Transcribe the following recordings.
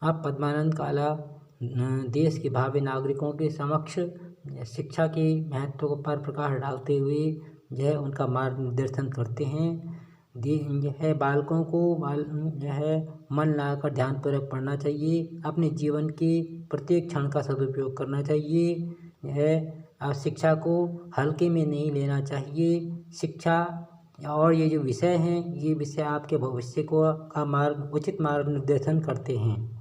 अब पद्मानंद काला देश के भावी नागरिकों के समक्ष शिक्षा के महत्व पर प्रकाश डालते हुए यह उनका मार्गदर्शन करते हैं। यह बालकों को यह मन लगाकर ध्यानपूर्वक पढ़ना चाहिए, अपने जीवन के प्रत्येक क्षण का सदुपयोग करना चाहिए। यह शिक्षा को हल्के में नहीं लेना चाहिए। शिक्षा और ये जो विषय हैं, ये विषय आपके भविष्य को उचित मार्गदर्शन करते हैं।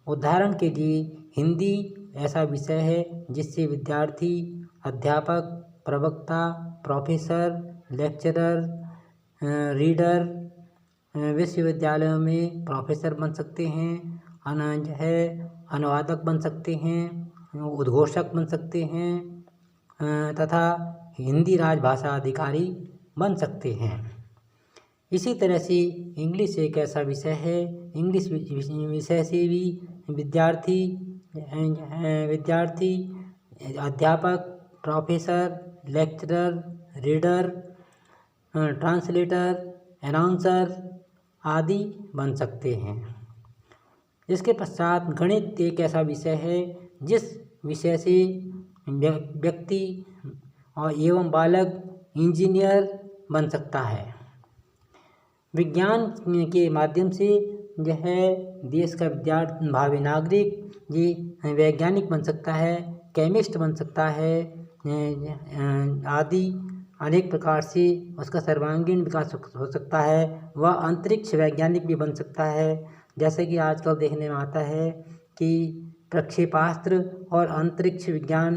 उदाहरण के लिए हिंदी ऐसा विषय है जिससे विद्यार्थी अध्यापक, प्रवक्ता, प्रोफेसर, लेक्चरर, रीडर, विश्वविद्यालयों में प्रोफेसर बन सकते हैं, अनुवादक बन सकते हैं, उद्घोषक बन सकते हैं तथा हिंदी राजभाषा अधिकारी बन सकते हैं। इसी तरह से इंग्लिश एक ऐसा विषय है, इंग्लिश विषय से भी विद्यार्थी अध्यापक, professor, lecturer, reader, translator, announcer आदि बन सकते हैं। इसके पश्चात गणित एक ऐसा विषय है जिस विषय से व्यक्ति एवं बालक इंजीनियर बन सकता है। विज्ञान के माध्यम से यह देश का भावी नागरिक ये वैज्ञानिक बन सकता है, केमिस्ट बन सकता है आदि अनेक प्रकार से उसका सर्वांगीण विकास हो सकता है। वह अंतरिक्ष वैज्ञानिक भी बन सकता है। जैसे कि आजकल देखने में आता है कि प्रक्षेपास्त्र और अंतरिक्ष विज्ञान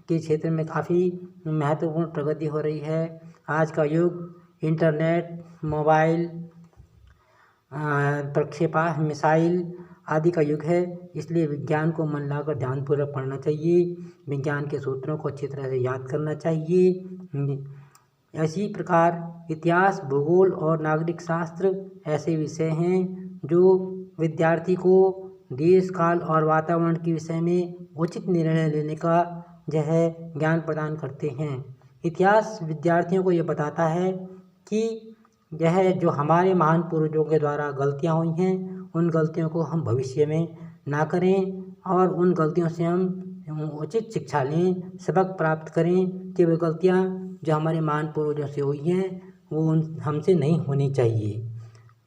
के क्षेत्र में काफ़ी महत्वपूर्ण प्रगति हो रही है। आज का युग इंटरनेट, मोबाइल, प्रक्षेपास्त्र, मिसाइल आदि का युग है, इसलिए विज्ञान को मन लगाकर ध्यानपूर्वक पढ़ना चाहिए। विज्ञान के सूत्रों को अच्छी तरह से याद करना चाहिए। इसी प्रकार इतिहास, भूगोल और नागरिक शास्त्र ऐसे विषय हैं जो विद्यार्थी को देश, काल और वातावरण के विषय में उचित निर्णय लेने का यह ज्ञान प्रदान करते हैं। इतिहास विद्यार्थियों को ये बताता है कि यह जो हमारे महान पूर्वजों के द्वारा गलतियाँ हुई हैं, उन गलतियों को हम भविष्य में ना करें और उन गलतियों से हम उचित शिक्षा लें, सबक प्राप्त करें कि वे गलतियाँ जो हमारे महान पूर्वजों से हुई हैं वो हमसे नहीं होनी चाहिए।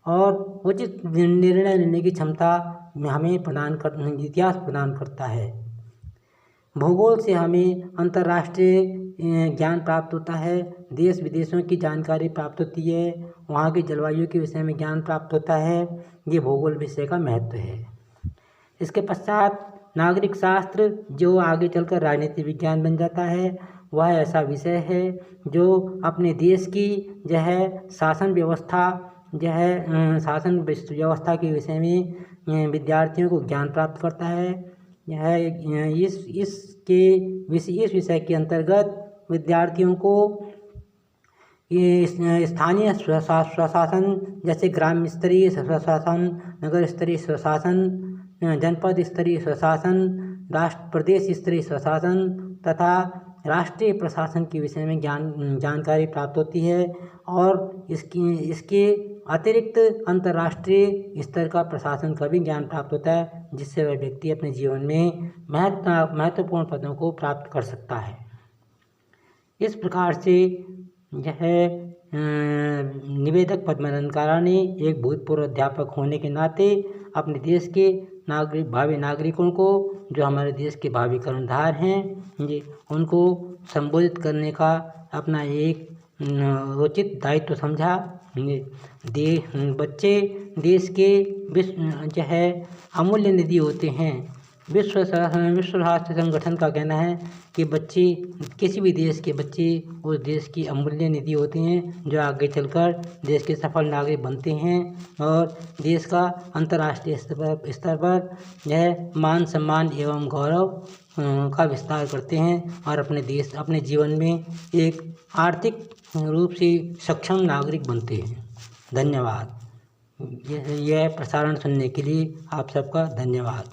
और उचित निर्णय लेने की क्षमता हमें इतिहास प्रदान करता है। भूगोल से हमें अंतर्राष्ट्रीय ज्ञान प्राप्त होता है, देश विदेशों की जानकारी प्राप्त होती है, वहाँ की जलवायु के विषय में ज्ञान प्राप्त होता है। ये भूगोल विषय का महत्व है। इसके पश्चात नागरिक शास्त्र जो आगे चलकर राजनीति विज्ञान बन जाता है, वह ऐसा विषय है जो अपने देश की शासन व्यवस्था के विषय में विद्यार्थियों को ज्ञान प्राप्त करता है। इस विषय के अंतर्गत विद्यार्थियों को स्थानीय स्वशासन जैसे ग्राम स्तरीय स्वशासन, नगर स्तरीय स्वशासन, जनपद स्तरीय स्वशासन, प्रदेश स्तरीय स्वशासन तथा राष्ट्रीय प्रशासन के विषय में जानकारी प्राप्त होती है। और इसके अतिरिक्त अंतर्राष्ट्रीय स्तर का प्रशासन का भी ज्ञान प्राप्त होता है, जिससे वह व्यक्ति अपने जीवन में महत्वपूर्ण पदों को प्राप्त कर सकता है। इस प्रकार से यह निवेदक पद्मानंद काला ने एक भूतपूर्व अध्यापक होने के नाते अपने देश के भावी नागरिकों को, जो हमारे देश के भावी कर्णधार हैं, उनको संबोधित करने का अपना एक उचित दायित्व समझा। बच्चे देश के अमूल्य निधि होते हैं। विश्व स्वास्थ्य संगठन का कहना है कि बच्चे, किसी भी देश के बच्चे उस देश की अमूल्य निधि होते हैं, जो आगे चलकर देश के सफल नागरिक बनते हैं और देश का अंतर्राष्ट्रीय स्तर पर यह मान सम्मान एवं गौरव का विस्तार करते हैं और अपने जीवन में एक आर्थिक रूप से सक्षम नागरिक बनते हैं। धन्यवाद। यह प्रसारण सुनने के लिए आप सबका धन्यवाद।